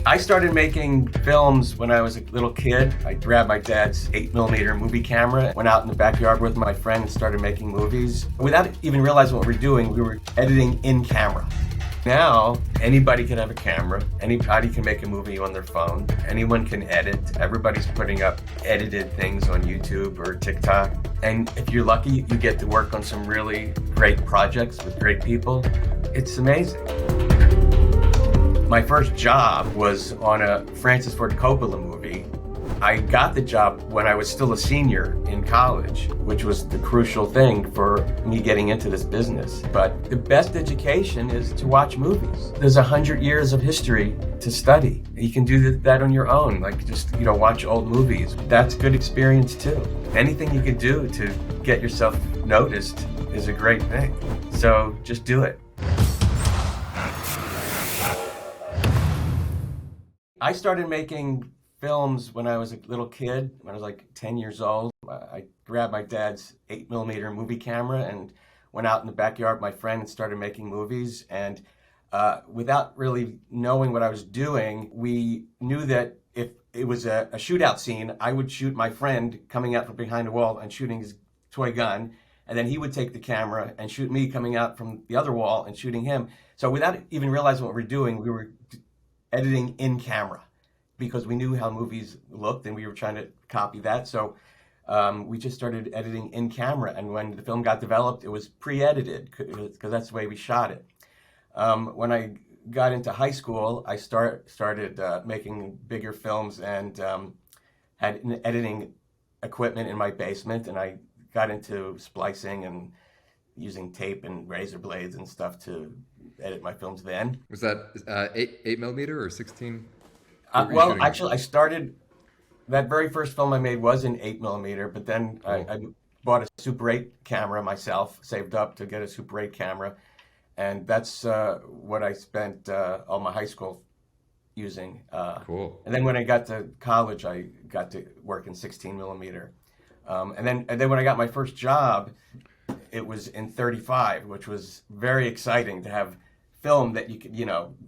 I started making films when I was a little kid. I grabbed my dad's 8mm movie camera, went out in the backyard with my friend and started making movies. Without even realizing what we were doing, we were editing in camera. Now, anybody can have a camera. Anybody can make a movie on their phone. Anyone can edit. Everybody's putting up edited things on YouTube or TikTok. And if you're lucky, you get to work on some really great projects with great people. It's amazing. My first job was on a Francis Ford Coppola movie. I got the job when I was still a senior in college, which was the crucial thing for me getting into this business. But the best education is to watch movies. There's 100 years of history to study. You can do that on your own, like just, watch old movies. That's good experience too. Anything you can do to get yourself noticed is a great thing. So just do it. I started making films when I was a little kid, when I was like 10 years old. I grabbed my dad's 8mm movie camera and went out in the backyard with my friend and started making movies. And without really knowing what I was doing, we knew that if it was a shootout scene, I would shoot my friend coming out from behind a wall and shooting his toy gun. And then he would take the camera and shoot me coming out from the other wall and shooting him. So without even realizing what we were doing, we were editing in camera because we knew how movies looked and we were trying to copy that. So we just started editing in camera. And when the film got developed, it was pre-edited because that's the way we shot it. When I got into high school, I started making bigger films and had editing equipment in my basement. And I got into splicing and using tape and razor blades and stuff to edit my films then. Was that 8 millimeter or 16? Well, actually, I started, that very first film I made was in 8mm, but then Cool. I bought a Super 8 camera myself, saved up to get a Super 8 camera, and that's what I spent all my high school using. Cool. And then when I got to college, I got to work in 16mm. And then when I got my first job, it was in 35, which was very exciting to have film that you could,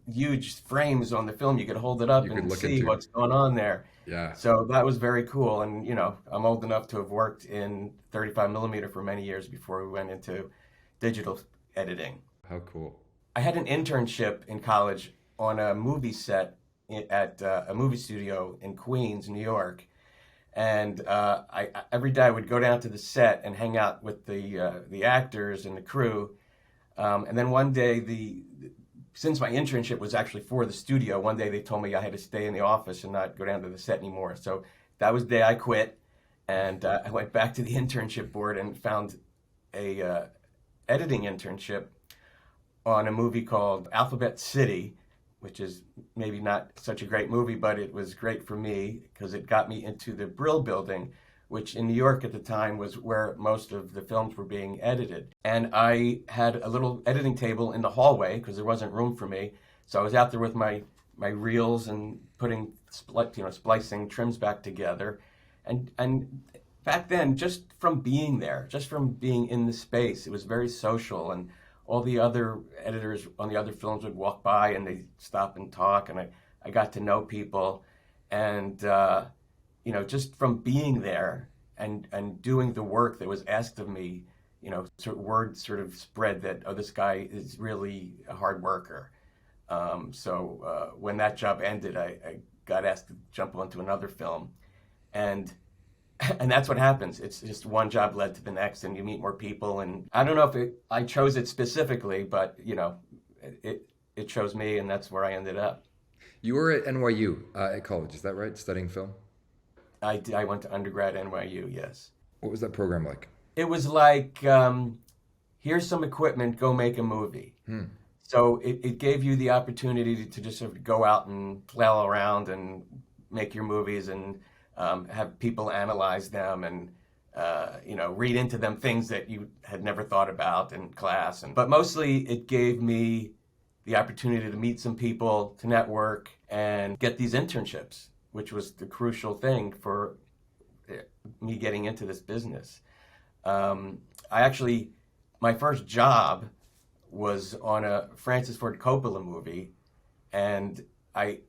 huge frames on the film. You could hold it up You could and look see into. what's going on there. Yeah. So that was very cool. And, I'm old enough to have worked in 35mm for many years before we went into digital editing. How cool. I had an internship in college on a movie set at a movie studio in Queens, New York. And every day I would go down to the set and hang out with the actors and the crew. And then one day, since my internship was actually for the studio, one day they told me I had to stay in the office and not go down to the set anymore. So that was the day I quit, and I went back to the internship board and found a editing internship on a movie called Alphabet City, which is maybe not such a great movie, but it was great for me because it got me into the Brill Building, which in New York at the time was where most of the films were being edited. And I had a little editing table in the hallway because there wasn't room for me. So I was out there with my reels and putting, splicing trims back together. And back then, just from being there, just from being in the space, it was very social, and all the other editors on the other films would walk by and they'd stop and talk, and I got to know people. And just from being there and doing the work that was asked of me, word sort of spread that, oh, this guy is really a hard worker. So when that job ended, I got asked to jump onto another film. And that's what happens. It's just one job led to the next, and you meet more people. And I don't know if I chose it specifically, but, it chose me, and that's where I ended up. You were at NYU at college, is that right? Studying film? I went to undergrad at NYU, yes. What was that program like? It was like, here's some equipment, go make a movie. So it gave you the opportunity to just sort of go out and flail around and make your movies and have people analyze them and, read into them things that you had never thought about in class. But mostly it gave me the opportunity to meet some people, to network, and get these internships, which was the crucial thing for me getting into this business. My first job was on a Francis Ford Coppola movie, and I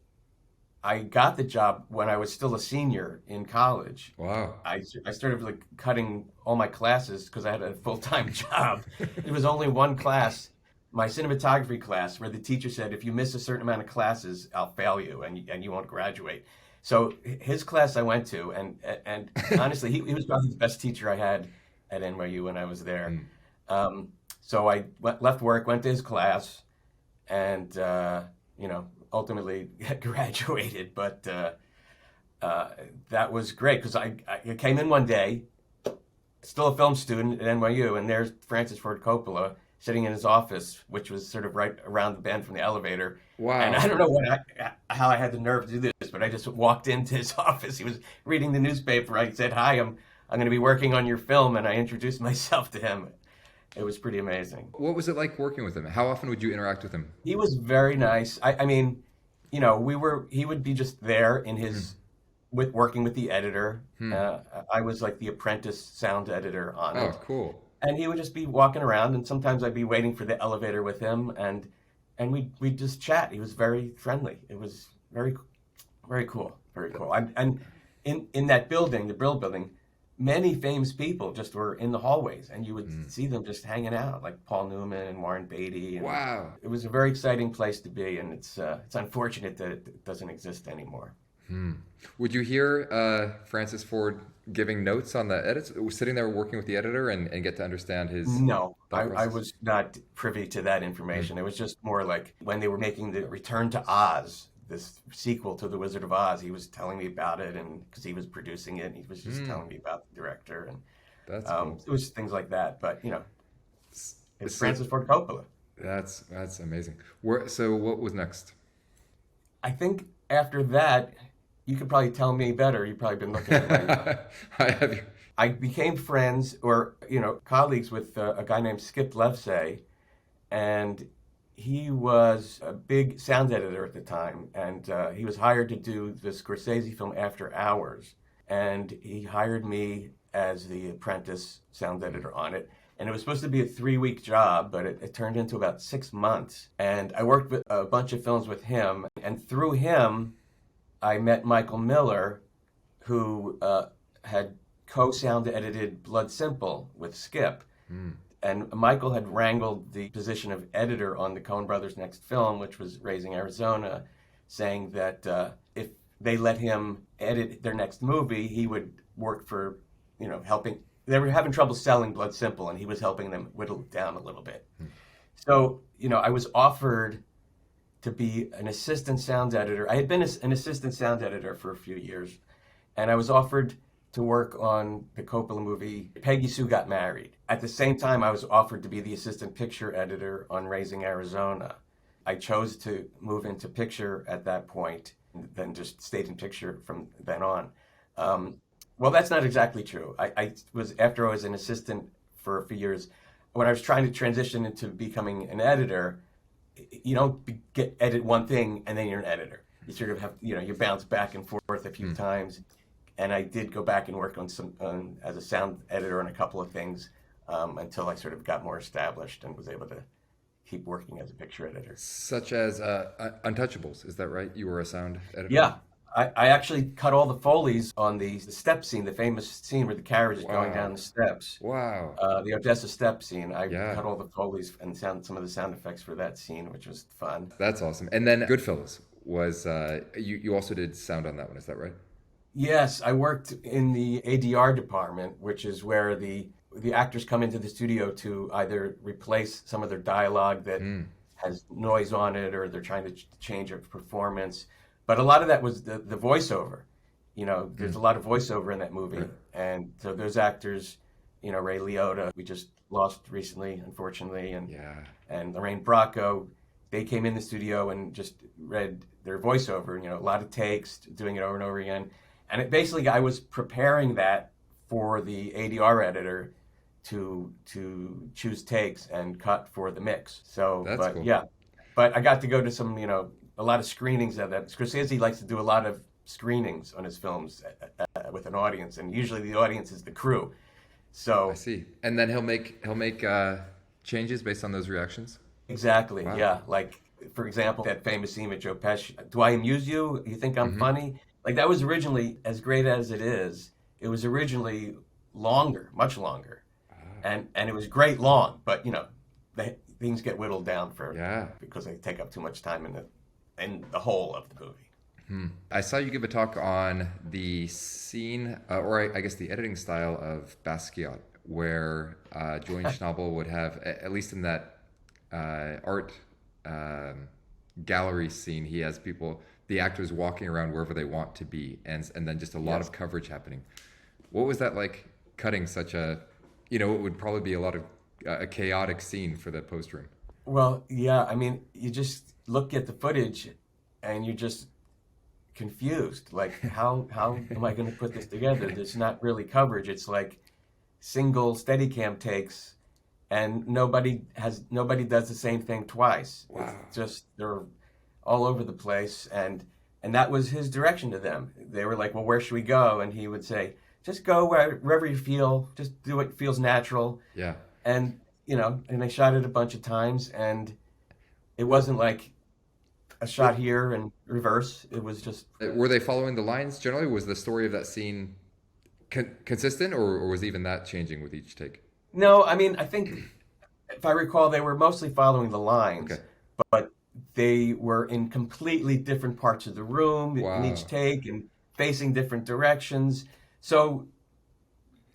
I got the job when I was still a senior in college. Wow. I started like cutting all my classes because I had a full-time job. It was only one class, my cinematography class, where the teacher said, if you miss a certain amount of classes, I'll fail you and you won't graduate. So his class I went to, and honestly, he was probably the best teacher I had at NYU when I was there. Mm. Um, so left work, went to his class, and ultimately graduated. But that was great because I came in one day, still a film student at NYU, and there's Francis Ford Coppola sitting in his office, which was sort of right around the bend from the elevator. And I Wow. don't know how I had the nerve to do this, but I just walked into his office. He was reading the newspaper. I said, "Hi, I'm going to be working on your film," and I introduced myself to him. It was pretty amazing. What was it like working with him? How often would you interact with him? He was very nice. I mean, he would be just there in Hmm. his with working with the editor. Hmm. I was like the apprentice sound editor on Oh, it, cool. and he would just be walking around, and sometimes I'd be waiting for the elevator with him, and we'd just chat. He was very friendly. It was very cool, very cool. And in that building, the Brill Building, many famous people just were in the hallways, and you would Mm. see them just hanging out, like Paul Newman and Warren Beatty, and Wow. it was a very exciting place to be. And it's unfortunate that it doesn't exist anymore. Hmm. Would you hear Francis Ford giving notes on the edits, sitting there working with the editor and get to understand his No, thought I process? was not privy to that Hmm. information. It was just more like when they were making the Return to Oz, this sequel to The Wizard of Oz. He was telling me about it, and because he was producing it, and he was just Hmm. telling me about the director, and That's cool. it was things like that. But S- it's So Francis Ford Coppola. that's amazing. So what was next? I think after that, you could probably tell me better. You've probably been looking at my. I have you. I became friends or colleagues with a guy named Skip Levsey, and he was a big sound editor at the time, and he was hired to do the Scorsese film After Hours, and he hired me as the apprentice sound editor on it. And it was supposed to be a 3-week job, but it turned into about 6 months. And I worked with a bunch of films with him, and through him, I met Michael Miller, who had co-sound edited Blood Simple with Skip. Hmm. And Michael had wrangled the position of editor on the Coen Brothers' next film, which was Raising Arizona, saying that if they let him edit their next movie, he would work for, helping. They were having trouble selling Blood Simple, and he was helping them whittle it down a little bit. So, I was offered to be an assistant sound editor. I had been an assistant sound editor for a few years, and I was offered to work on the Coppola movie Peggy Sue Got Married. At the same time, I was offered to be the assistant picture editor on Raising Arizona. I chose to move into picture at that point, and then just stayed in picture from then on. Um, well, that's not exactly true. After I was an assistant for a few years, when I was trying to transition into becoming an editor, you don't get edit one thing and then you're an editor. You sort of have, you bounce back and forth a few Hmm. times. And I did go back and work on as a sound editor on a couple of things until I sort of got more established and was able to keep working as a picture editor. Such as Untouchables, is that right? You were a sound editor? Yeah, I actually cut all the Foley's on the step scene, the famous scene where the carriage is going down Wow. the steps. Wow. The Odessa step scene. I Yeah, cut all the Foley's and some of the sound effects for that scene, which was fun. that's awesome. And then Goodfellas was you also did sound on that one, is that right? Yes, I worked in the ADR department, which is where the actors come into the studio to either replace some of their dialogue that Hmm. has noise on it, or they're trying to change a performance. But a lot of that was the voiceover. Hmm. There's a lot of voiceover in that movie, Right. and so those actors, Ray Liotta, we just lost recently, unfortunately, Yeah. and Lorraine Bracco, they came in the studio and just read their voiceover, a lot of takes, doing it over and over again. And basically, I was preparing that for the ADR editor to choose takes and cut for the mix. So, That's but cool. yeah, but I got to go to some, a lot of screenings of that. Scorsese likes to do a lot of screenings on his films with an audience, and usually the audience is the crew. I So see. And then he'll make changes based on those reactions. Exactly. Wow. Yeah. Like, for example, that famous scene with Joe Pesci. Do I amuse you? You think I'm Hmm. funny? Like that was originally, as great as it is, it was originally longer, much longer, and it was great long. But things get whittled down for Yeah. because they take up too much time in the whole of the movie. I saw you give a talk on the scene, or I guess the editing style of Basquiat, where Julian Schnabel would have, at least in that art um, gallery scene, he has people, the actors walking around wherever they want to be, and then just a lot Yes. of coverage happening. What was that like cutting such a, it would probably be a lot of a chaotic scene for the post room. Well, yeah. I mean, you just look at the footage, and you just confused. Like, how am I going to put this together? There's not really coverage. It's like single Steadicam takes, and nobody does the same thing twice. It's Wow. just they're all over the place, and that was his direction to them. They were like, "Well, where should we go?" And he would say, "Just go wherever you feel. Just do what feels natural." Yeah. And and they shot it a bunch of times, and it wasn't like a shot here and reverse. It was just Were they following the lines generally? Was the story of that scene consistent, or was even that changing with each take? no. I mean, I think if I recall, they were mostly following the Okay. lines, but they were in completely different parts of the room in each Wow. take and facing different directions. So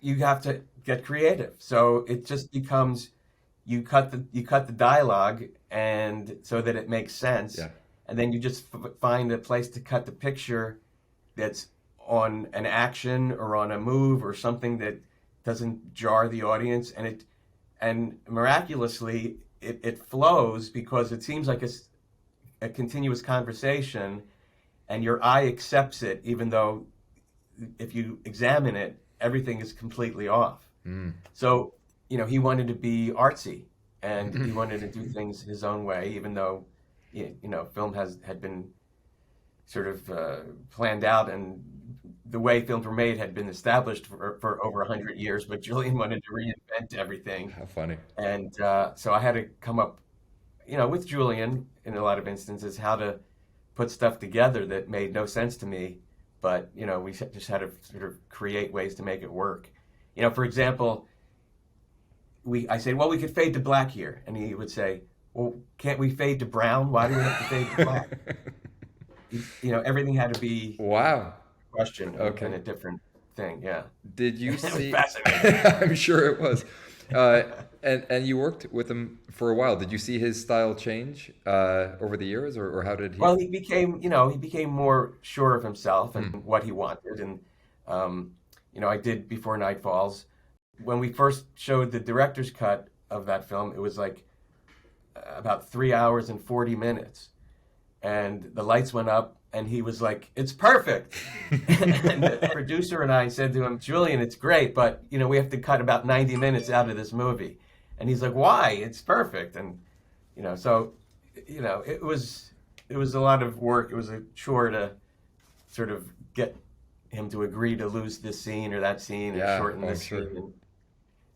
you have to get creative. So it just becomes you cut the dialogue and so that it makes sense, Yeah. and then you just find a place to cut the picture that's on an action or on a move or something that doesn't jar the audience, and miraculously it flows because it seems like it's a continuous conversation and your eye accepts it even though if you examine it everything is completely off. Mm. So he wanted to be artsy and he wanted to do things his own way even though film had been sort of planned out, and the way films were made had been established for over 100 years. But Julian wanted to reinvent everything, How funny. and so I had to come up, with Julian in a lot of instances, how to put stuff together that made no sense to me. But we just had to sort of create ways to make it work. For example, I said, well, we could fade to black here, and he would say, well, can't we fade to brown? Why do we have to fade to black? Everything had to be Wow. a question and Okay. a different thing. Yeah. Did you It was see? fascinating. I'm sure it was. Uh, and you worked with him for a while. Did you see his style change over the years, or how did he? Well, he became more sure of himself Hmm. and what he wanted. And, I did Before Night Falls. When we first showed the director's cut of that film, it was like about 3 hours and 40 minutes. And the lights went up, and he was like, "It's perfect." And the producer and I said to him, "Julian, it's great, but we have to cut about 90 minutes out of this movie." And he's like, "Why? It's perfect." And so it was a lot of work. It was a chore to sort of get him to agree to lose this scene or that scene or Yeah. shorten Oh, I'm this sure. scene.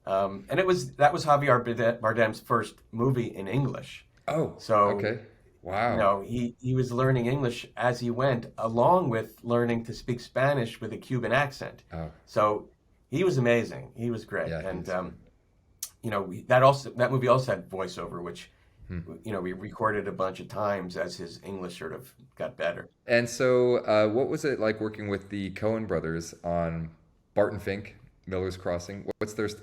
And that was Javier Bardem's first movie in English. Oh. So Okay. Wow. he was learning English as he went, along with learning to speak Spanish with a Cuban accent. Oh. So he was amazing. He was great, Yeah. and He's great. that movie also had voiceover, which Hmm. we recorded a bunch of times as his English sort of got better. And so, what was it like working with the Coen Brothers on Barton Fink, Miller's Crossing?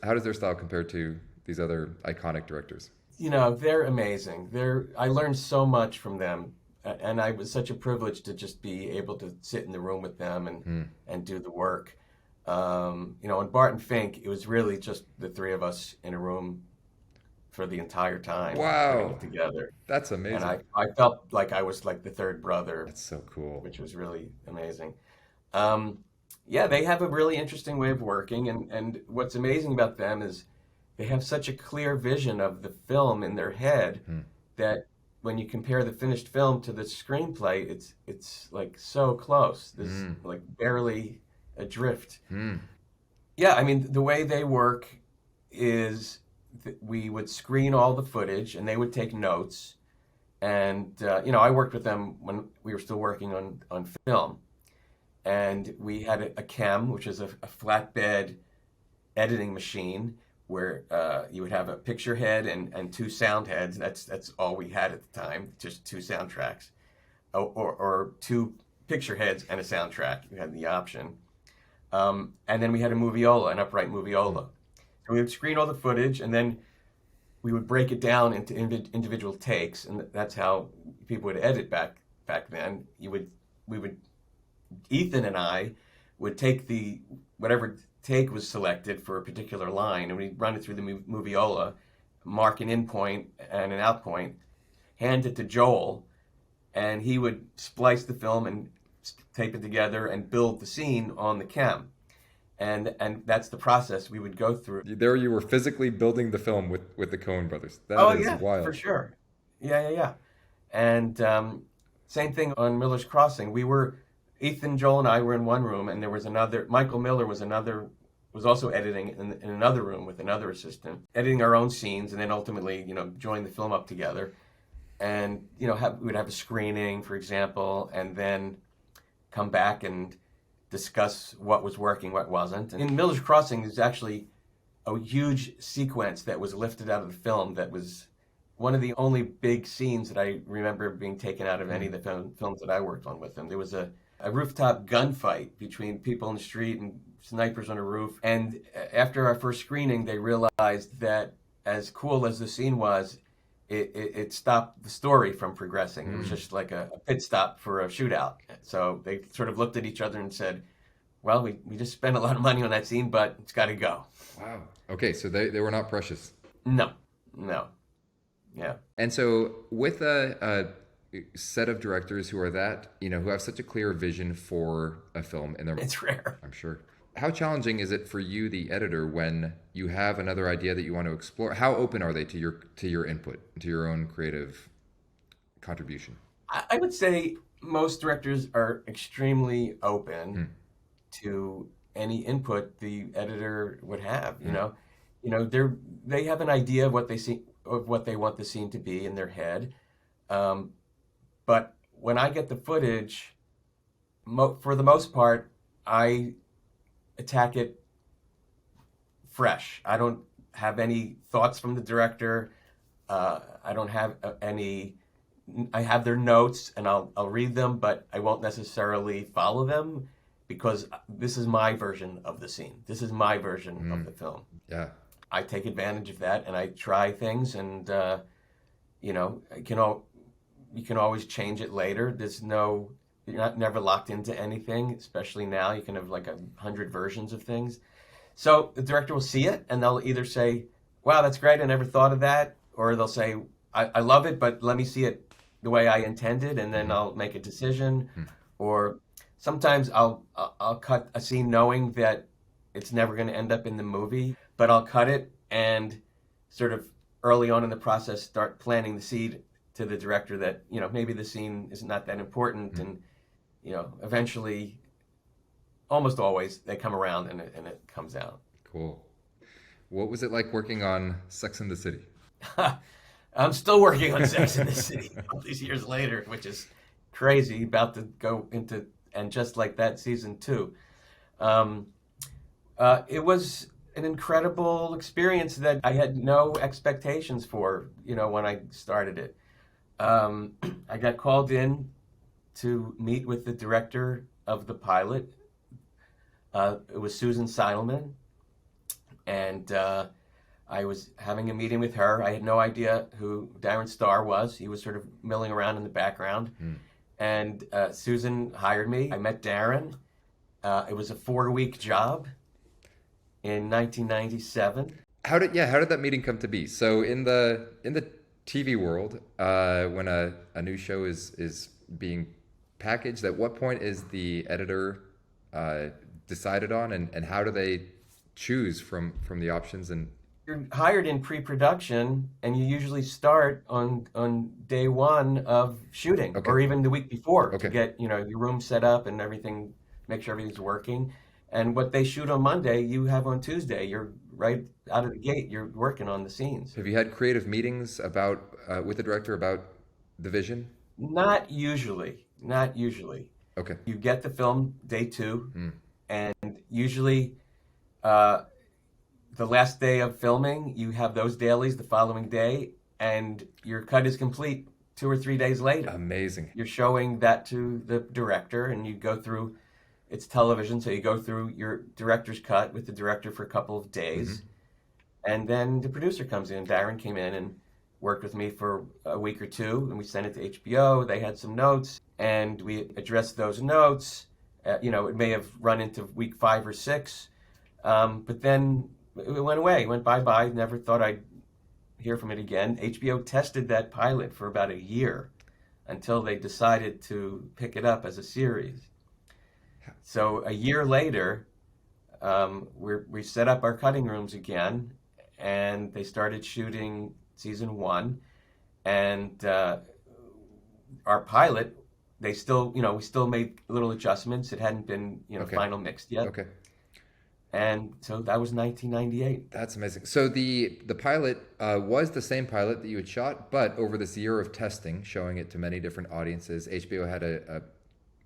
How does their style compare to these other iconic directors? They're amazing. I learned so much from them, and I was such a privilege to just be able to sit in the room with them and Hmm. and do the work. On Barton Fink, it was really just the three of us in a room for the entire time putting Wow, it together, that's and amazing. I felt like I was like the third brother, That's so cool. which was really amazing. Um, yeah, they have a really interesting way of working, and what's amazing about them is they have such a clear vision of the film in their head Hmm. that when you compare the finished film to the screenplay, it's like so close. There's Hmm. like barely a drift. Hmm. Yeah, I mean the way they work is we would screen all the footage, and they would take notes. And I worked with them when we were still working on film, and we had a chem, which is a flatbed editing machine where you would have a picture head and two sound heads. That's all we had at the time, just two soundtracks, or two picture heads and a soundtrack. You had the option, and then we had a moviola, an upright moviola. So we would screen all the footage, and then we would break it down into individual takes, and that's how people would edit back then. We would Ethan and I would take whatever take was selected for a particular line, and we'd run it through the moviola, mark an in point and an out point, hand it to Joel, and he would splice the film and tape it together and build the scene on the cam. And that's the process we would go through. There you were physically building the film with the Coen Brothers. Oh That is yeah, wild. for sure. Yeah. And same thing on Miller's Crossing. Ethan, Joel, and I were in one room, and there was another. Michael Miller was also editing in another room with another assistant, editing our own scenes, and then ultimately, join the film up together. And we'd have a screening, for example, and then come back and discuss what was working, what wasn't. And in Miller's Crossing, there's actually a huge sequence that was lifted out of the film that was one of the only big scenes that I remember being taken out of any of the films that I worked on with them. There was a rooftop gunfight between people in the street and snipers on a roof. And after our first screening, they realized that as cool as the scene was, it stopped the story from progressing. It was just like a pit stop for a shootout. So they sort of looked at each other and said, well, we just spent a lot of money on that scene, but it's got to go. Wow. Okay, so they were not precious. No. Yeah. And so with a set of directors who are who have such a clear vision for a film in their mind, it's rare. I'm sure. How challenging is it for you, the editor, when you have another idea that you want to explore? How open are they to your input, to your own creative contribution? I would say most directors are extremely open to any input the editor would have. They have an idea of what they want the scene to be in their head, but when I get the footage, for the most part, I attack it fresh. I don't have any thoughts from the director. I don't have any. I have their notes, and I'll read them, but I won't necessarily follow them because this is my version of the scene. This is my version of the film. Yeah. I take advantage of that, and I try things, and you can always change it later. You're never locked into anything, especially now. You can have like 100 versions of things. So the director will see it, and they'll either say, wow, that's great, I never thought of that, or they'll say, I love it, but let me see it the way I intended, and then I'll make a decision. Or sometimes I'll cut a scene knowing that it's never going to end up in the movie, but I'll cut it and sort of early on in the process start planting the seed to the director that maybe the scene is not that important, and eventually, almost always, they come around and it comes out. Cool. What was it like working on Sex and the City? I'm still working on Sex and the City all these years later, which is crazy. About to go into And Just Like That season 2. It was an incredible experience that I had no expectations for, when I started it. I got called in to meet with the director of the pilot. It was Susan Seidelman, and I was having a meeting with her. I had no idea who Darren Star was. He was sort of milling around in the background, and Susan hired me. I met Darren. It was a 4-week job in 1997. How did that meeting come to be? So in the TV world, when a new show is being packaged, at what point is the editor decided on, and how do they choose from the options? And you're hired in pre-production, and you usually start on day one of shooting, or even the week before, to get your room set up and everything, make sure everything's working. And what they shoot on Monday, you have on Tuesday. You're right out of the gate, you're working on the scenes. Have you had creative meetings about with the director about the vision? Not usually, not usually. Okay. You get the film day two, Mm. and usually uh, the last day of filming, you have those dailies the following day, and your cut is complete 2 or 3 days later. Amazing. You're showing that to the director, and you go through, it's television, so you go through your director's cut with the director for a couple of days, and then the producer comes in. Darren came in and worked with me for a week or two, and we sent it to HBO. They had some notes, and we addressed those notes. It may have run into week 5 or 6, but then it went away. It went bye-bye. Never thought I'd hear from it again. HBO tested that pilot for about a year until they decided to pick it up as a series. So a year later, we set up our cutting rooms again, and they started shooting season 1. And our pilot, we still made little adjustments. It hadn't been, Okay. final mixed yet. Okay. And so that was 1998. That's amazing. So the pilot was the same pilot that you had shot, but over this year of testing, showing it to many different audiences, HBO had a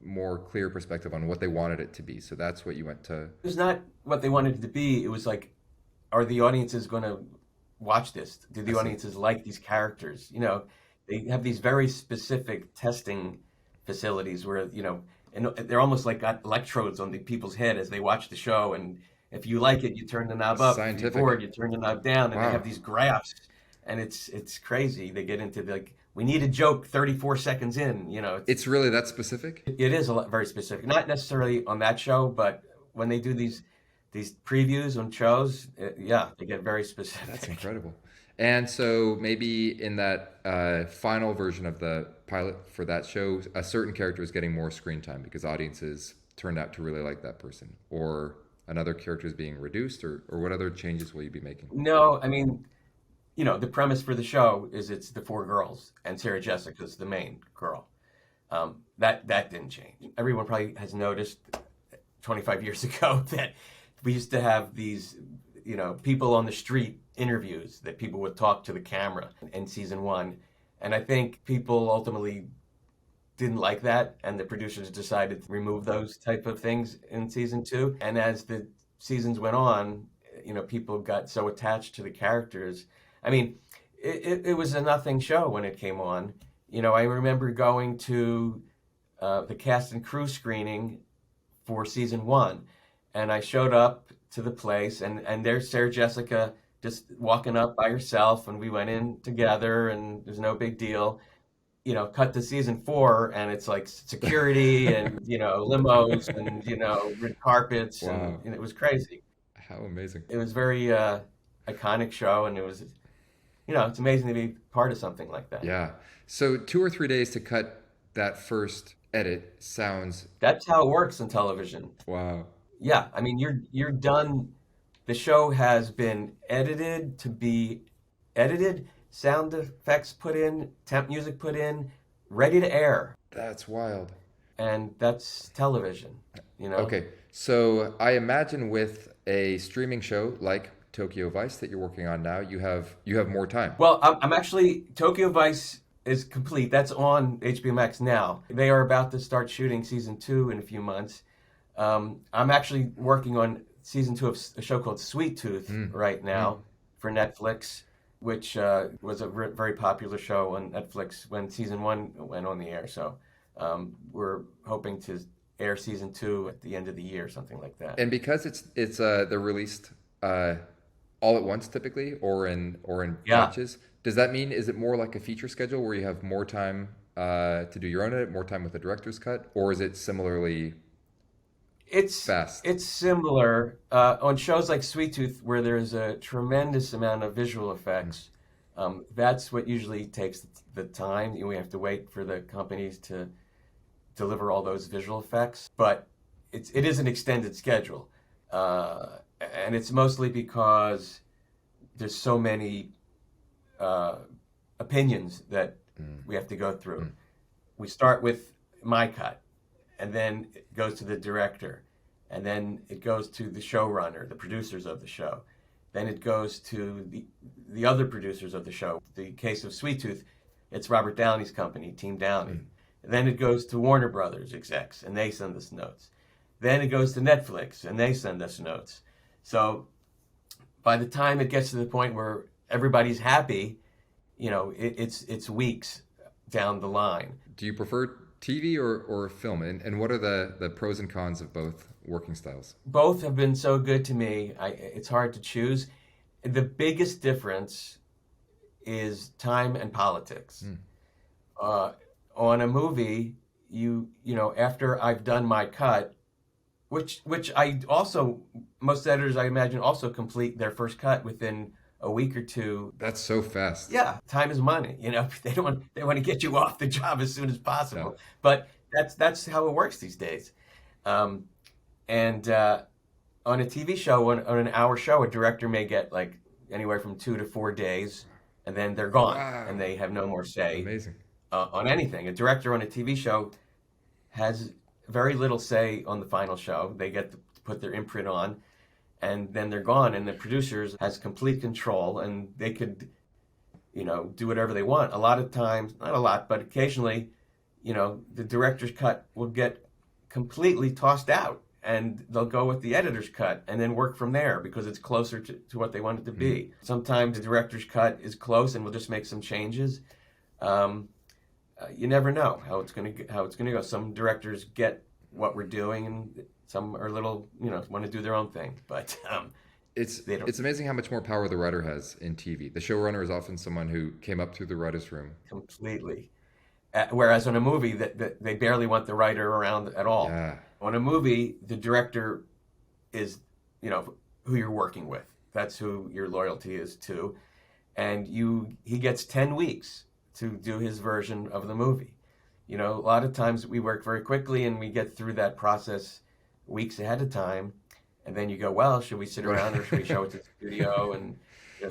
more clear perspective on what they wanted it to be. So that's what you went to. It was not what they wanted it to be. It was like, are the audiences going to watch this? Do I the see. audiences like these characters? They have these very specific testing facilities where, and they're almost like got electrodes on the people's head as they watch the show. And if you like it, you turn the knob up. If you're Scientific. bored, you turn the knob down. And they Wow. have these graphs, and it's crazy. They get into like, we need a joke 34 seconds in. It's really that specific? It is very specific. Not necessarily on that show, but when they do these previews on shows, yeah, they get very specific. That's incredible. And so maybe in that final version of the pilot for that show, a certain character is getting more screen time because audiences turned out to really like that person, or another character is being reduced, or what other changes will you be making? No, I mean, the premise for the show is it's the 4 girls, and Sarah Jessica's the main girl. That didn't change. Everyone probably has noticed 25 years ago that we used to have these, people on the street interviews that people would talk to the camera in season 1. And I think people ultimately didn't like that, and the producers decided to remove those type of things in season 2. And as the seasons went on, people got so attached to the characters. I mean, it was a nothing show when it came on. I remember going to the cast and crew screening for season 1, and I showed up to the place, and there's Sarah Jessica just walking up by herself, and we went in together, and there's no big deal. Cut to season 4, and it's like security and limos and red carpets, Wow. and it was crazy. How amazing. It was very iconic show, and it was, it's amazing to be part of something like that. Yeah. So 2 or 3 days to cut that first edit sounds, That's how it works in television. wow. Yeah, I mean, you're done. The show has been edited to be edited, sound effects put in, temp music put in, ready to air, That's wild. and that's television. Okay. So I imagine with a streaming show like Tokyo Vice that you're working on now, you have more time. Well, I'm actually Tokyo Vice is complete. That's on HBO Max now. They are about to start shooting season 2 in a few months. I'm actually working on season 2 of a show called Sweet Tooth right now for Netflix, which was a very popular show on Netflix when season 1 went on the air. So we're hoping to air season 2 at the end of the year, something like that. And because they're released all at once typically, or in Yeah. batches, does that mean, is it more like a feature schedule where you have more time to do your own edit, more time with the director's cut, or is it similarly fast? It's similar on shows like Sweet Tooth, where there's a tremendous amount of visual effects. That's what usually takes the time. We have to wait for the companies to deliver all those visual effects, but it is an extended schedule, and it's mostly because there's so many opinions that we have to go through. We start with my cut, and then it goes to the director, and then it goes to the showrunner, the producers of the show. Then it goes to the other producers of the show. The case of Sweet Tooth, it's Robert Downey's company, Team Downey. Then it goes to Warner Brothers execs, and they send us notes. Then it goes to Netflix, and they send us notes. So by the time it gets to the point where everybody's happy, it's weeks down the line. Do you prefer TV or film? And what are the pros and cons of both working styles? Both have been so good to me. It's hard to choose. The biggest difference is time and politics. On a movie, after I've done my cut, which I also, most editors I imagine also complete their first cut within a week or two. That's so fast. Yeah, time is money. They want to get you off the job as soon as possible. Yeah. But that's how it works these days. And on a TV show, on an hour show, a director may get like anywhere from 2 to 4 days, and then they're gone, and they have no more say. Amazing. On anything. A director on a TV show has very little say on the final show. They get to put their imprint on, and then they're gone, and the producers has complete control, and they could, do whatever they want. A lot of times, not a lot, but occasionally, the director's cut will get completely tossed out, and they'll go with the editor's cut and then work from there because it's closer to what they want it to be. Sometimes the director's cut is close, and we'll just make some changes. You never know how it's going to go. Some directors get what we're doing, and some are little, want to do their own thing. But it's amazing how much more power the writer has in TV. The showrunner is often someone who came up through the writer's room. Completely. Whereas on a movie, that they barely want the writer around at all. Yeah. On a movie, the director is, who you're working with. That's who your loyalty is to, and he gets 10 weeks to do his version of the movie. A lot of times we work very quickly and we get through that process weeks ahead of time. And then you go, well, should we sit around or should we show it to the studio and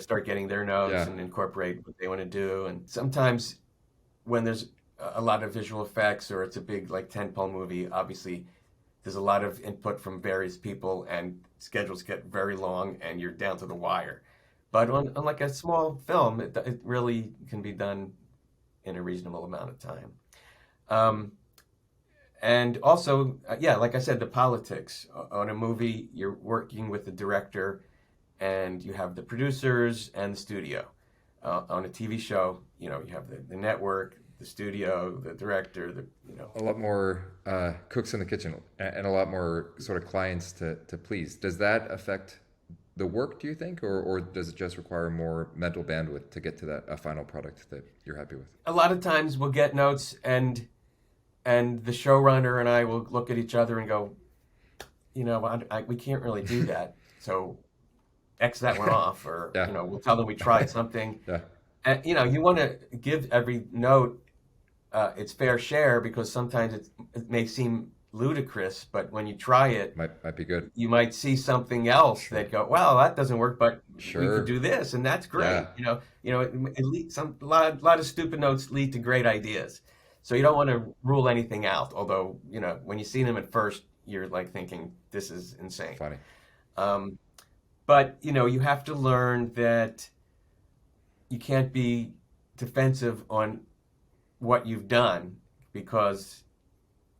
start getting their notes and incorporate what they want to do? And sometimes when there's a lot of visual effects or it's a big like tentpole movie, obviously there's a lot of input from various people and schedules get very long and you're down to the wire. But on like a small film, it really can be done in a reasonable amount of time. And also, like I said, the politics. On a movie, you're working with the director and you have the producers and the studio. On a TV show, you have the network, the studio, the director, A lot more cooks in the kitchen and a lot more sort of clients to please. Does that affect the work, do you think, or does it just require more mental bandwidth to get to a final product that you're happy with? A lot of times we'll get notes and the showrunner and I will look at each other and go, we can't really do that. So X that one off, or, we'll tell them we tried something. Yeah. And, you want to give every note its fair share because sometimes it may seem ludicrous, but when you try it, might be good. You might see something else that go, well, that doesn't work, but we could do this, and that's great. Yeah. It leads a lot of stupid notes lead to great ideas. So you don't want to rule anything out. Although when you see them at first, you're like thinking this is insane. Funny. But you have to learn that you can't be defensive on what you've done because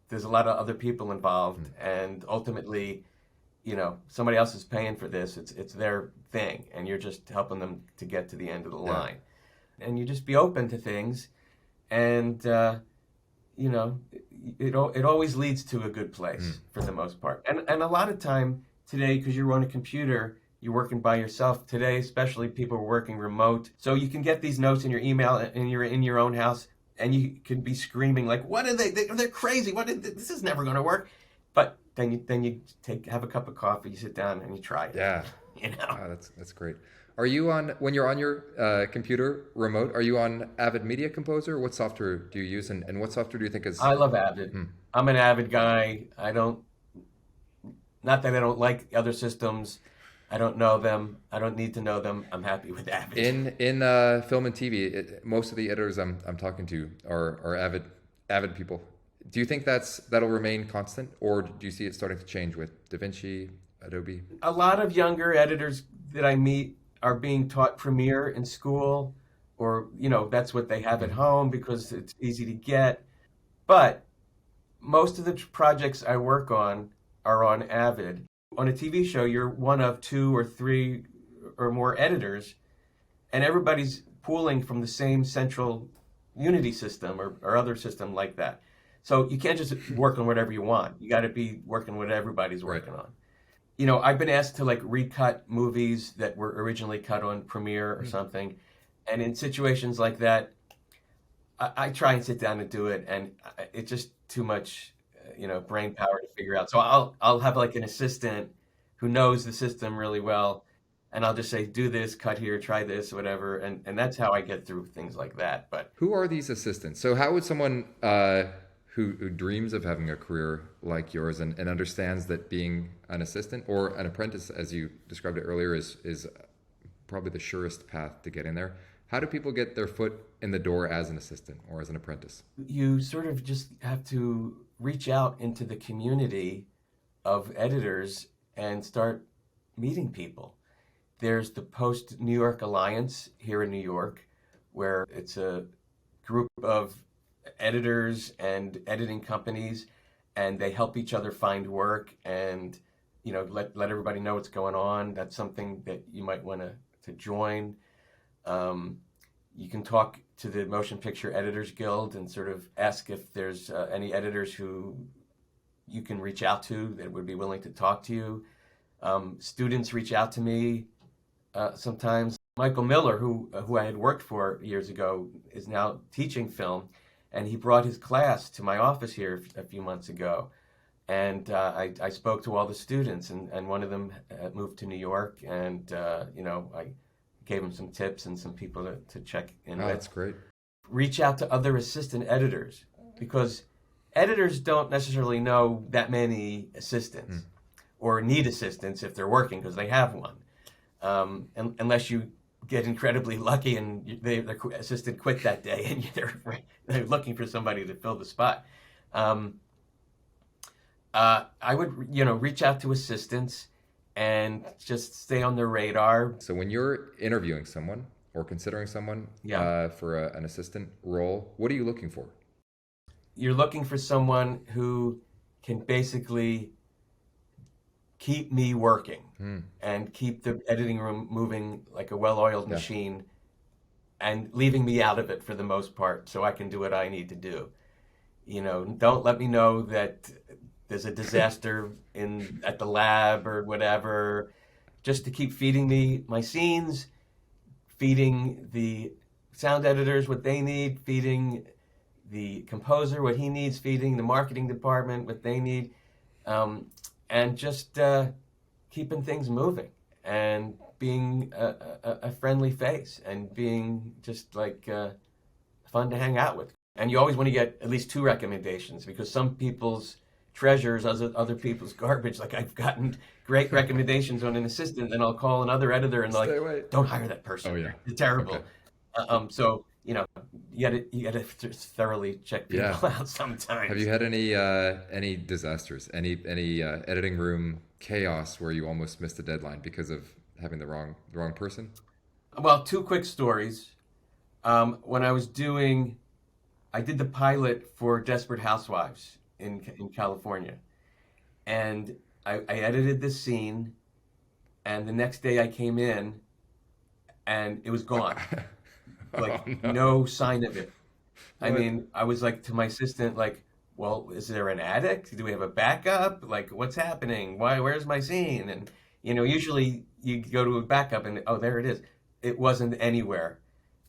there's a lot of other people involved, and ultimately, somebody else is paying for this. It's their thing, and you're just helping them to get to the end of the line. And you just be open to things, and it always leads to a good place for the most part. And a lot of time today, because you're on a computer, you're working by yourself. Today, especially, people are working remote, so you can get these notes in your email, and you're in your own house. And you could be screaming like, "What are they? They're crazy! This is never going to work." But then you have a cup of coffee, you sit down, and you try it. Yeah, that's great. Are you when you're on your computer remote? Are you on Avid Media Composer? What software do you use, and what software do you think is? I love Avid. I'm an Avid guy. Not that I don't like other systems. I don't know them. I don't need to know them. I'm happy with Avid. In film and TV, most of the editors I'm talking to are Avid people. Do you think that'll remain constant, or do you see it starting to change with DaVinci, Adobe? A lot of younger editors that I meet are being taught Premiere in school, or that's what they have at Mhm. home because it's easy to get. But most of the projects I work on are on Avid. On a TV show, you're one of two or three or more editors, and everybody's pooling from the same central Unity system or other system like that. So you can't just work on whatever you want. You got to be working what everybody's Right. working on. I've been asked to like recut movies that were originally cut on Premiere or Hmm. something, and in situations like that, I try and sit down and do it, and it's just too much, brain power to figure out. So I'll have like an assistant who knows the system really well, and I'll just say, do this, cut here, try this, whatever, and that's how I get through things like that. But Who are these assistants? So how would someone who dreams of having a career like yours and understands that being an assistant or an apprentice, as you described it earlier, is probably the surest path to get in there. How do people get their foot in the door as an assistant or as an apprentice? you sort of just have to reach out into the community of editors and start meeting people. There's the Post New York Alliance here in New York, where it's a group of editors and editing companies, and they help each other find work and let everybody know what's going on. That's something that you might want to join. Um, you can talk to the Motion Picture Editors Guild and sort of ask if there's any editors who you can reach out to that would be willing to talk to you. Students reach out to me sometimes. Michael Miller, who I had worked for years ago, is now teaching film, and he brought his class to my office here a few months ago. And I spoke to all the students, and one of them moved to New York, and I gave him some tips and some people to check in Oh, with. that's great. Reach out to other assistant editors because editors don't necessarily know that many assistants Mm. or need assistants if they're working because they have one. Unless you get incredibly lucky and their assistant quit that day and they're looking for somebody to fill the spot. Um, I would, reach out to assistants and just stay on their radar. So when you're interviewing someone or considering someone Yeah, for an assistant role, what are you looking for? you're looking for someone who can basically keep me working Mm. and keep the editing room moving like a well-oiled Yeah. machine and leaving me out of it for the most part so I can do what I need to do. Don't let me know that there's a disaster at the lab or whatever, just to keep feeding me my scenes, feeding the sound editors what they need, feeding the composer what he needs, feeding the marketing department what they need, um, and just keeping things moving and being a friendly face and being just like fun to hang out with. And you always want to get at least two recommendations because some people's treasures, other people's garbage. Like I've gotten great recommendations on an assistant, and I'll call another editor and they're Stay like, away. "Don't hire that Oh person. yeah. They're Okay. terrible." So you gotta thoroughly check Yeah. people out Have sometimes. you had any disasters, any editing room chaos where you almost missed a deadline because of having the wrong person? Well, two quick stories. When I did the pilot for Desperate Housewives in California, and I edited this scene, and the next day I came in, and it was gone, Oh like no. no sign of it. I What? mean, I was like to my assistant, like, well, is there an addict? Do we have a backup? Like, what's happening? Where's my scene? And, usually you go to a backup and, oh, there it is. It wasn't anywhere.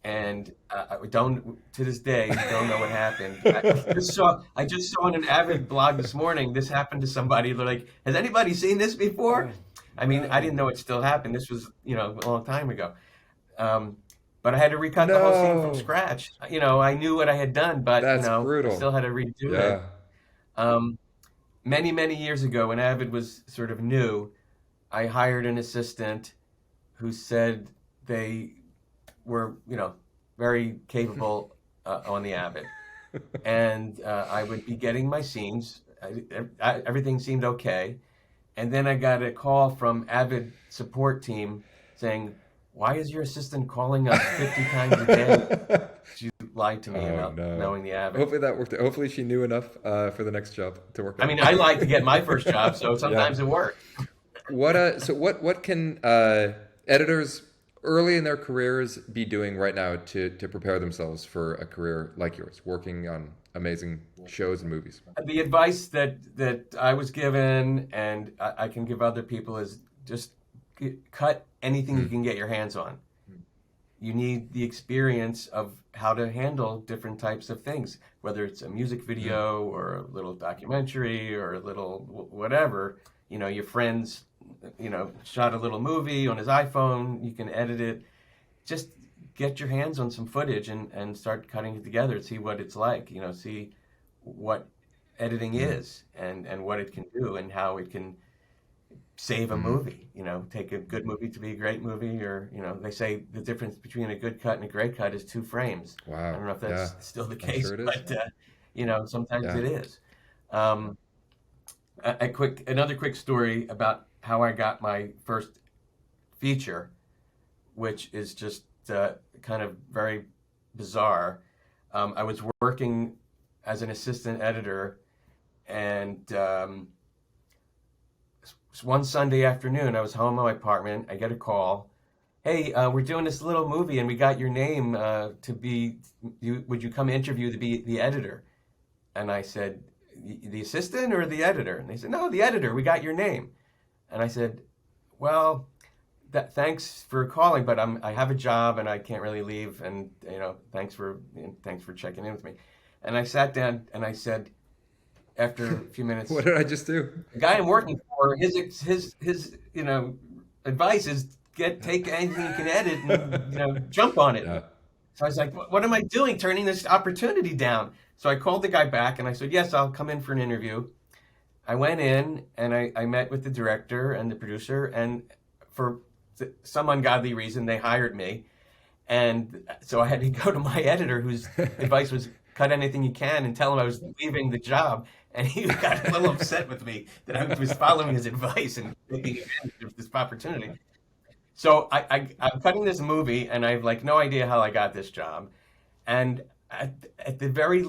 And I don't, to this day, don't know what happened. I just saw on an Avid blog this morning, this happened to somebody. They're like, has anybody seen this before? Oh I mean, I didn't no. know it still happened. This was, a long time ago. Um, but I had to recut the whole scene from No. scratch. I knew what I had done, but That's I still brutal. had to redo it. Yeah. Um, Many, many years ago, when Avid was sort of new, I hired an assistant who said they were, very capable on the Avid, and I would be getting my scenes. Everything seemed okay, and then I got a call from Avid support team saying, "Why is your assistant calling us 50 times a day?" She lied to me Oh about no. knowing the average. Hopefully that worked. Hopefully she knew enough for the next job to work I out. mean, I lied to get my first job, so Yeah. sometimes it worked. What can editors early in their careers be doing right now to prepare themselves for a career like yours, working on amazing shows and movies? The advice that I was given, and I can give other people, is just cut anything you Mm, can get your hands on. You need the experience of how to handle different types of things, whether it's a music mm, video or a little documentary or a little whatever. Your friends, shot a little movie on his iPhone. You can edit it. Just get your hands on some footage and start cutting it together. See what it's like. See what editing mm, is and what it can do and how it can save a mm. movie. Take a good movie to be a great movie, or they say the difference between a good cut and a great cut is 2 frames. I Wow. don't know if Yeah, that's still the I'm case, sure it is. but sometimes Yeah. it is. Um, another quick story about how I got my first feature, which is just kind of very bizarre. I was working as an assistant editor, and one Sunday afternoon, I was home in my apartment. I get a call. Hey, we're doing this little movie, and we got your name to be. Would you come interview to be the editor? And I said, the assistant or the editor? And they said, no, the editor. We got your name. And I said, well, thanks for calling, but I have a job and I can't really leave. And thanks for checking in with me. And I sat down and I said, after a few What minutes, did I just do? the guy I'm working for, his advice is take anything you can edit and jump on it. Yeah. So I was like, what am I doing, turning this opportunity down? So I called the guy back and I said, yes, I'll come in for an interview. I went in and I met with the director and the producer, and for some ungodly reason, they hired me. And so I had to go to my editor, whose advice was cut anything you can, and tell him I was leaving the job. And he got a little upset with me that I was following his advice and taking advantage of this opportunity. So I'm cutting this movie, and I have like no idea how I got this job. And at the very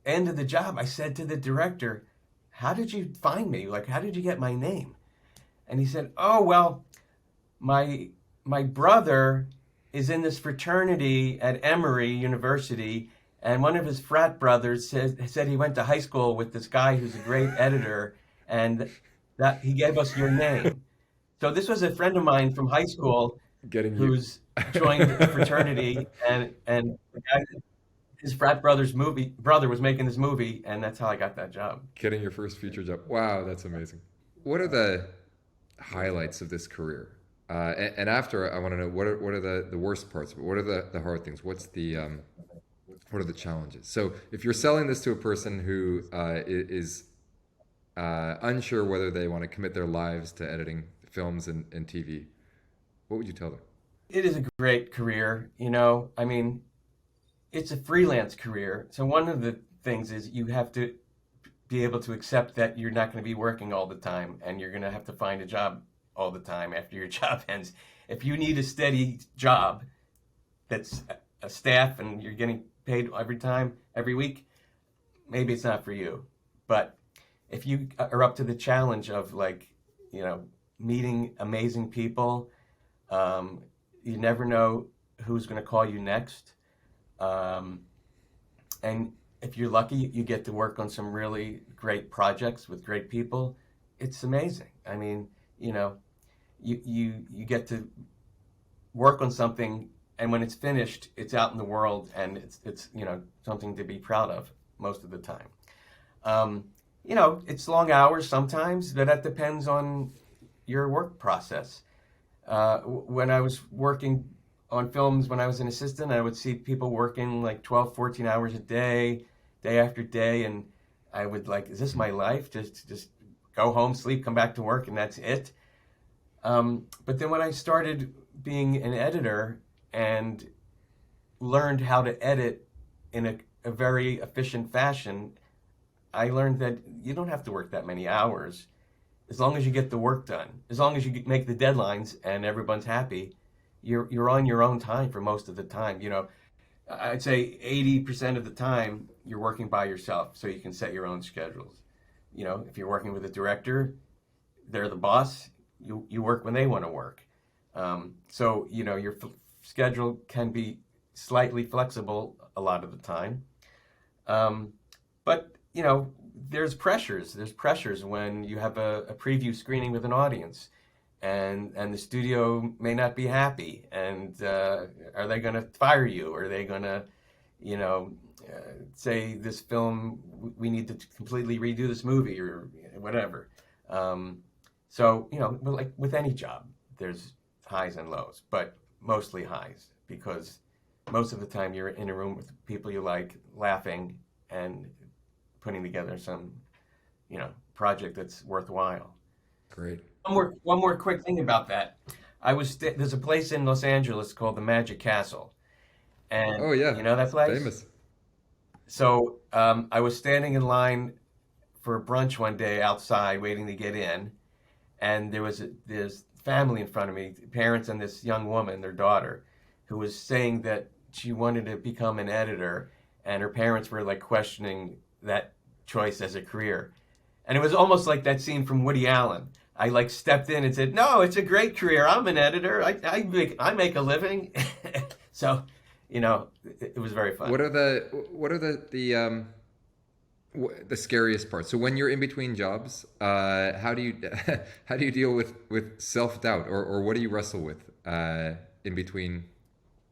end of the job, I said to the director, "How did you find me? Like, how did you get my name?" And he said, "Oh, well, my my brother is in this fraternity at Emory University, and one of his frat brothers said he went to high school with this guy who's a great editor, and that he gave us your name." So this was a friend of mine from high school Getting you. who's joined a fraternity, and the guy, his frat brother was making this movie, and that's how I got that job. Getting your first feature job. Wow, that's amazing. What are the highlights of this career? And after, I want to know what are the worst parts of it? What are the hard things? What are the challenges? So if you're selling this to a person who is unsure whether they want to commit their lives to editing films and TV, what would you tell them? It is a great career, I mean, it's a freelance career. So one of the things is you have to be able to accept that you're not going to be working all the time and you're going to have to find a job all the time after your job ends. If you need a steady job that's a staff and you're getting paid every time, every week, maybe it's not for you. But if you are up to the challenge of you know, meeting amazing people, um, you never know who's going to call you next. Um, and if you're lucky, you get to work on some really great projects with great people. It's amazing. I mean, you get to work on something, and when it's finished, it's out in the world, and it's something to be proud of most of the time. Um, it's long hours sometimes, but that depends on your work process. When I was working on films, when I was an assistant, I would see people working like 12, 14 hours a day after day, and I would like, is this my life? Just go home, sleep, come back to work, and that's it. But then when I started being an editor and learned how to edit in a very efficient fashion, I learned that you don't have to work that many hours as long as you get the work done, as long as you make the deadlines and everyone's happy. you're on your own time for most of the time. I'd say 80% of the time you're working by yourself, so you can set your own schedules. If you're working with a director, they're the boss. You work when they want to work. So your schedule can be slightly flexible a lot of the time. Um, but there's pressures. There's pressures when you have a preview screening with an audience, and the studio may not be happy. And are they going to fire you? Are they going to, you know, say this film we need to completely redo this movie or whatever? Um, so like with any job, there's highs and lows, but mostly highs because most of the time you're in a room with people you like, laughing and putting together some, project that's worthwhile. Great. One more quick thing about that. There's a place in Los Angeles called the Magic Castle, and Oh yeah, you know that it's place. famous. So I was standing in line for brunch one day outside, waiting to get in, and there was this family in front of me, parents and this young woman, their daughter, who was saying that she wanted to become an editor, and her parents were like questioning that choice as a career. And it was almost like that scene from Woody Allen. I like stepped in and said, "No, it's a great career. I'm an editor. I make a living." So, it was very fun. What are the scariest parts? So when you're in between jobs, how do you how do you deal with self-doubt, or what do you wrestle with in between?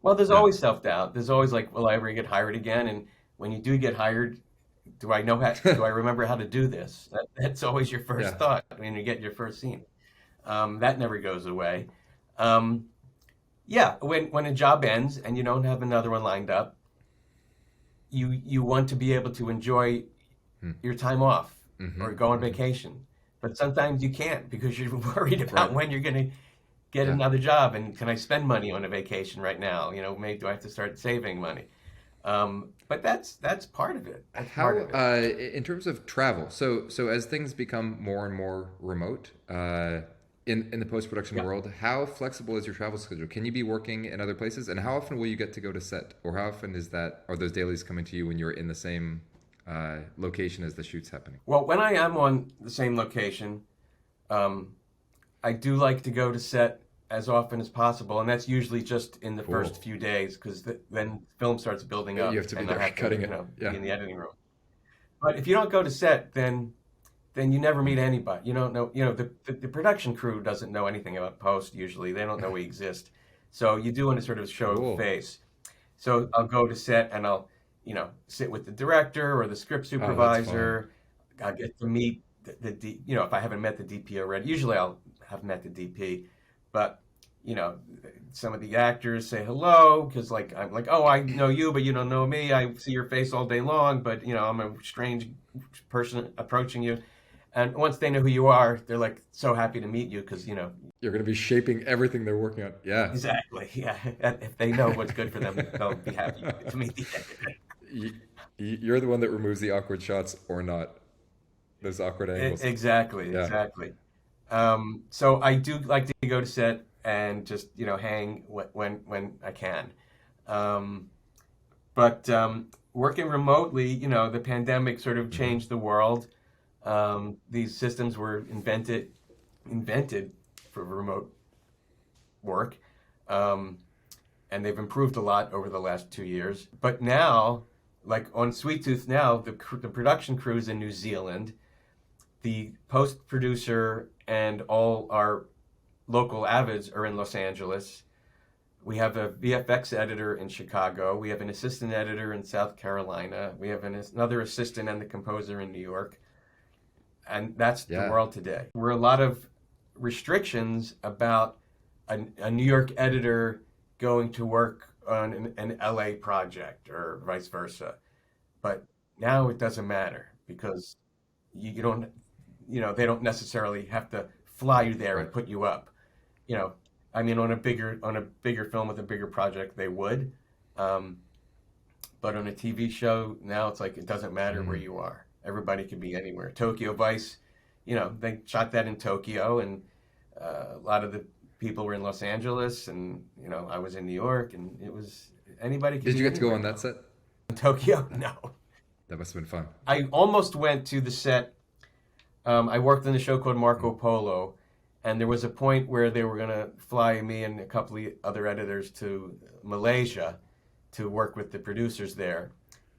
Well, there's Yeah. always self-doubt. There's always like, will I ever get hired again? And when you do get hired, do I remember how to do this? That's always your first Yeah. thought when you get your first scene. That never goes away. Um, yeah, when a job ends and you don't have another one lined up, you want to be able to enjoy Hmm. your time off or Mm-hmm. go on Mm-hmm. vacation. But sometimes you can't because you're worried about Right. when you're going to get Yeah. another job and can I spend money on a vacation right now? Maybe do I have to start saving money? But that's part of it. That's part How, of it. in terms of travel, so as things become more and more remote, in the post-production Yeah. world, how flexible is your travel schedule? Can you be working in other places, and how often will you get to go to set, or how often are those dailies coming to you when you're in the same location as the shoot's happening? Well, when I am on the same location, um, I do like to go to set as often as possible, and that's usually just in the first Cool. few days because then film starts building You up, have to be and I there have to, cutting it. be Yeah. in the editing room. But if you don't go to set, then you never meet anybody. You don't know, the production crew doesn't know anything about post usually. They don't know we exist. So you do want to sort of show Cool. face. So I'll go to set and I'll, sit with the director or the script Oh, that's fun. supervisor. I'll get to meet if I haven't met the DP already. Usually I'll have met the DP, but you know, some of the actors say hello because like I'm like, oh, I know you, but you don't know me. I see your face all day long, but I'm a strange person approaching you. And once they know who you are, they're like so happy to meet you because You're going to be shaping everything they're working on. Yeah. exactly, yeah. If they know what's good for them, they'll be happy to meet the editor. You, you're the one that removes the awkward shots or not, those awkward angles. Exactly, Yeah. exactly. So I do like to go to set and just hang when I can. Um, but working remotely, the pandemic sort of Hmm. changed the world. These systems were invented for remote work, um, and they've improved a lot over the last 2 years. But now, like on Sweet Tooth, now the production crews in New Zealand, the post producer, and all our local avids are in Los Angeles. We have a VFX editor in Chicago. We have an assistant editor in South Carolina. We have another assistant and the composer in New York. And that's the Yeah. world today. We're a lot of restrictions about a New York editor going to work on an LA project or vice versa. But now it doesn't matter because you don't, they don't necessarily have to fly you there Right. and put you up. You know, I mean, on a bigger film with a bigger project, they would. Um, but on a TV show now, it's like it doesn't matter where Hmm. you are. Everybody can be anywhere. Tokyo Vice, they shot that in Tokyo, and a lot of the people were in Los Angeles, and I was in New York, and it was anybody could Did be you get to go anywhere on that now. set? In Tokyo, no. That must have been fun. I almost went to the set. I worked on a show called Marco Polo, and there was a point where they were going to fly me and a couple of other editors to Malaysia to work with the producers there,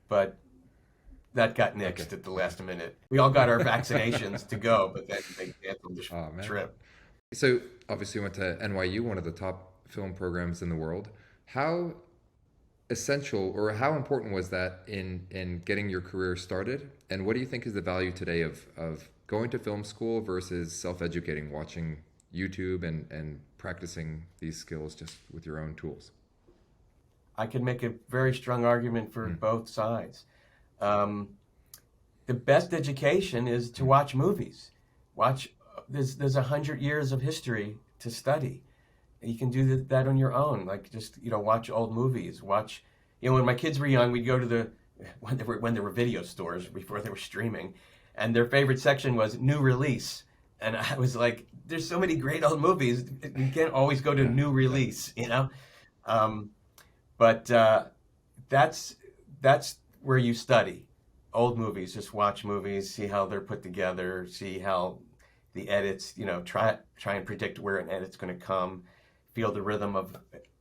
but that got Okay. nixed at the last minute. We all got our vaccinations to go, but then they canceled the Oh man. trip. So obviously you went to NYU, one of the top film programs in the world. How essential or how important was that in getting your career started? And what do you think is the value today of going to film school versus self-educating, watching YouTube and practicing these skills just with your own tools? I could make a very strong argument for both sides. Um, the best education is to watch movies. Watch there's 100 years of history to study. You can do that on your own. Like just watch old movies. Watch when my kids were young, we'd go to the when there were video stores before they were streaming, and their favorite section was new release. And I was like, there's so many great old movies. You can't always go to Yeah, new yeah. release. Um, but that's that's where you study old movies. Just watch movies, see how they're put together, see how the edits. Try and predict where an edit's going to come, feel the rhythm of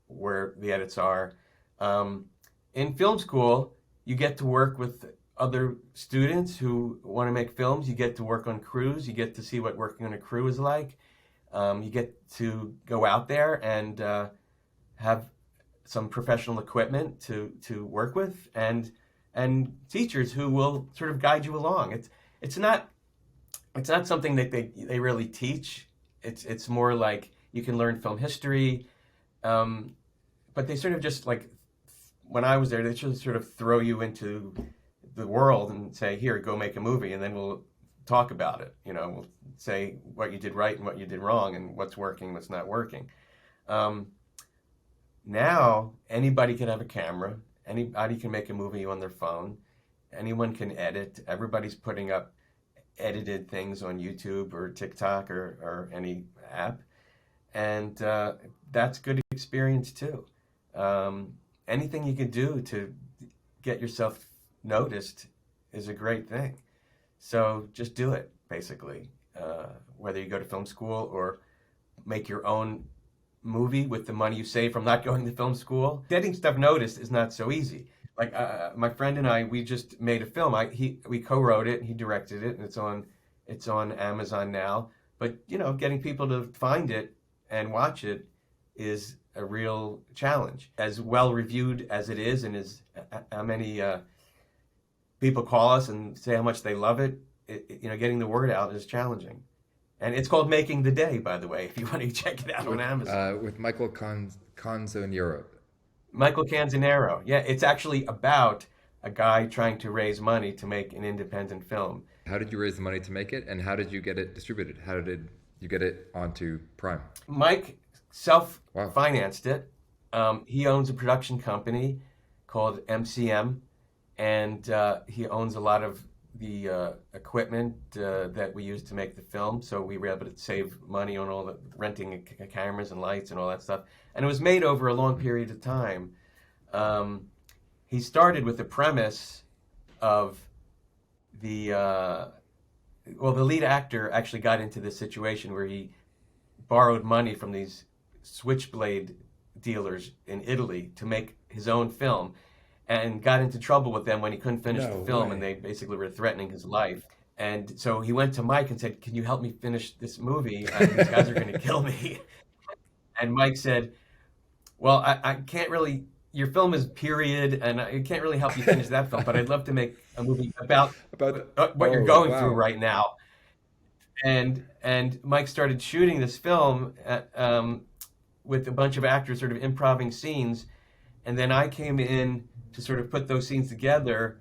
where the edits are. Um, in film school, you get to work with other students who want to make films. You get to work on crews. You get to see what working on a crew is like. You get to go out there and have some professional equipment to work with, and teachers who will sort of guide you along. It's not something that they really teach. It's more like you can learn film history, um, but they sort of just like when I was there, they just sort of throw you into the world and say, "Here, go make a movie," and then we'll talk about it. We'll say what you did right and what you did wrong, and what's working, what's not working. Um, Now anybody can have a camera. Anybody can make a movie on their phone. Anyone can edit. Everybody's putting up edited things on YouTube or TikTok or any app, and that's good experience too. Anything you can do to get yourself noticed is a great thing. So just do it, basically. Whether you go to film school or make your own movie with the money you save from not going to film school. Getting stuff noticed is not so easy. Like my friend and I, we just made a film. We co-wrote it, and he directed it, and it's on Amazon now. But getting people to find it and watch it is a real challenge. As well reviewed as it is, and as how many people call us and say how much they love it, getting the word out is challenging. And it's called Making the Day, by the way, if you want to check it out on Amazon. With Michael Canzoniero. Michael Canzonero. Yeah, it's actually about a guy trying to raise money to make an independent film. How did you raise the money to make it, and how did you get it distributed? How did you get it onto Prime? Mike Wow. self-financed it. He owns a production company called MCM, and he owns a lot of the equipment that we used to make the film. So we were able to save money on all the renting cameras and lights and all that stuff. And it was made over a long period of time. He started with the premise of the lead actor actually got into this situation where he borrowed money from these switchblade dealers in Italy to make his own film, and got into trouble with them when he couldn't finish No the film, way. and they basically were threatening his life. And so he went to Mike and said, "Can you help me finish this movie? These guys are going to kill me." And Mike said, "Well, I can't really. Your film is period, and I can't really help you finish that film. But I'd love to make a movie about About the, what you're oh going through wow. right now." And Mike started shooting this film with a bunch of actors sort of improvising scenes, and then I came in to sort of put those scenes together,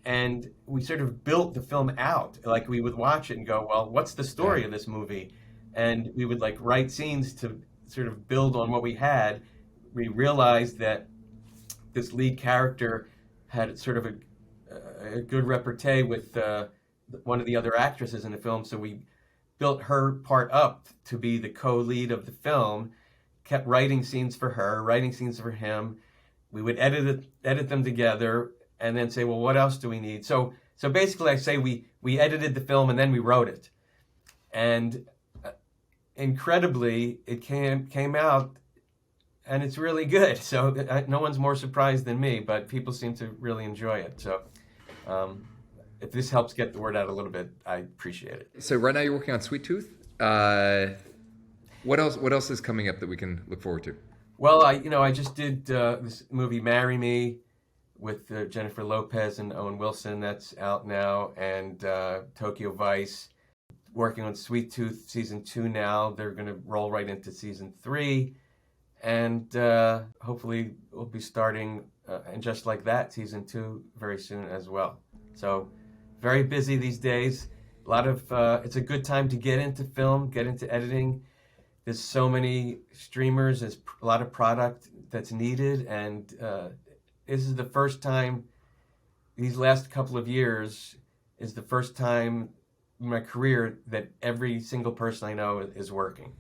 and we sort of built the film out. Like we would watch it and go, "Well, what's the Yeah. story of this movie?" And we would like write scenes to sort of build on what we had. We realized that this lead character had sort of a good repartee with one of the other actresses in the film, so we built her part up to be the co-lead of the film, kept writing scenes for her, writing scenes for him. We would edit them together, and then say, well, what else do we need? So basically, I say we edited the film and then we wrote it, and incredibly, it came out, and it's really good. So no one's more surprised than me, but people seem to really enjoy it. So if this helps get the word out a little bit, I appreciate it. So right now you're working on Sweet Tooth. What else is coming up that we can look forward to? Well, I just did this movie Marry Me with Jennifer Lopez and Owen Wilson. That's out now, and Tokyo Vice. Working on Sweet Tooth season 2 now. They're going to roll right into season 3, and hopefully we'll be starting and just like that season 2 very soon as well. So very busy these days. A lot of it's a good time to get into film, get into editing. There's so many streamers. There's a lot of product that's needed, and this is the first time. These last couple of years is the first time in my career that every single person I know is working.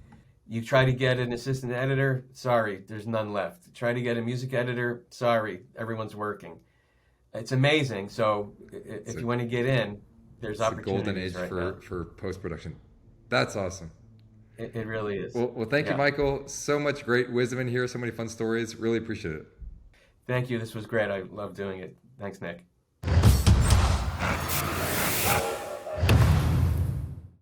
You try to get an assistant editor, sorry, there's none left. Try to get a music editor, sorry, everyone's working. It's amazing. So if you want to get in, there's opportunities. It's a golden age for post-production. That's awesome. It really is. Well, thank you, Michael. So much great wisdom in here, so many fun stories. Really appreciate it. Thank you. This was great. I love doing it. Thanks, Nick.